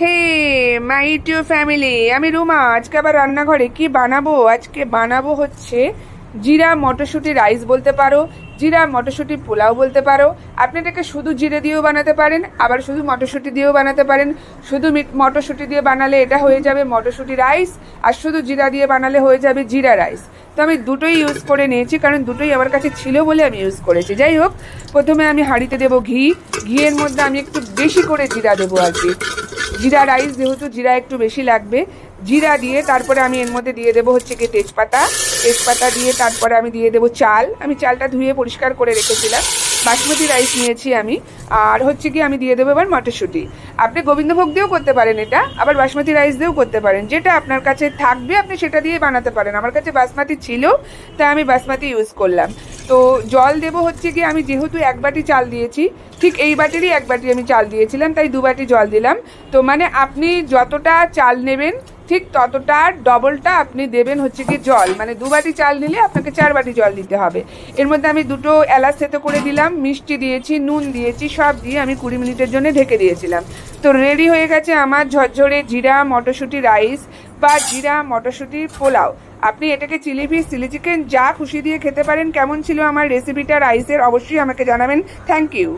Hey my YouTube family, আমি রুমা। আজকে আবার রান্নাঘরে কি বানাবো? আজকে বানাবো হচ্ছে জিরা মটরশুঁটি রাইস বলতে পারো, জিরা মটরশুঁটি পোলাও বলতে পারো। আপনি এটাকে শুধু জিরে দিয়েও বানাতে পারেন, আবার শুধু মটরশুঁটি দিয়েও বানাতে পারেন। শুধু মটরশুঁটি দিয়ে বানালে এটা হয়ে যাবে মটরশুঁটি রাইস, আর শুধু জিরা দিয়ে বানালে হয়ে যাবে জিরা রাইস। তো আমি দুটোই ইউজ করে নিয়েছি, কারণ দুটোই আমার কাছে ছিল বলে আমি ইউজ করেছি। যাই হোক, প্রথমে আমি হাঁড়িতে দেবো ঘি। ঘিয়ের মধ্যে আমি একটু বেশি করে জিরা দেবো আর কি। জিরা রাইস যেহেতু জিরা একটু বেশি লাগবে। জিরা দিয়ে তারপরে আমি এর মধ্যে দিয়ে দেবো হচ্ছে কি তেজপাতা। তেজপাতা দিয়ে তারপরে আমি দিয়ে দেবো চাল। আমি চালটা ধুয়ে পরিষ্কার করে রেখেছিলাম। বাসমতি রাইস নিয়েছি আমি। আর হচ্ছে কি আমি দিয়ে দেবো এবার মটরশুঁটি। আপনি গোবিন্দভোগ দিয়েও করতে পারেন এটা, আবার বাসমতি রাইস দিয়েও করতে পারেন। যেটা আপনার কাছে থাকবে আপনি সেটা দিয়ে বানাতে পারেন। আমার কাছে বাসমতি ছিল, তাই আমি বাসমতি ইউজ করলাম। তো জল দেবো হচ্ছে কি, আমি যেহেতু 1 বাটি চাল দিয়েছি, ঠিক এই বাটিরই 1 বাটি আমি চাল দিয়েছিলাম, তাই 2 বাটি জল দিলাম। তো মানে আপনি যতটা চাল নেবেন ঠিক ততটা ডবলটা আপনি দেবেন হচ্ছে কি জল। মানে 2 বাটি চাল নিলে আপনাকে 4 বাটি জল দিতে হবে। এর মধ্যে আমি 2টো এলাচ থেতো করে দিলাম, মিষ্টি দিয়েছি, নুন দিয়েছি, সব দিয়ে আমি 20 মিনিটের জন্য ঢেকে দিয়েছিলাম। তো রেডি হয়ে গেছে আমার ঝরঝরে জিরা মটরশুঁটি রাইস বা জিরা মটরশুঁটি পোলাও। আপনি এটাকে চিলি ফিশ, চিলি চিকেন যা খুশি দিয়ে খেতে পারেন। কেমন ছিল আমার রেসিপিটা রাইসের অবশ্যই আমাকে জানাবেন। Thank you.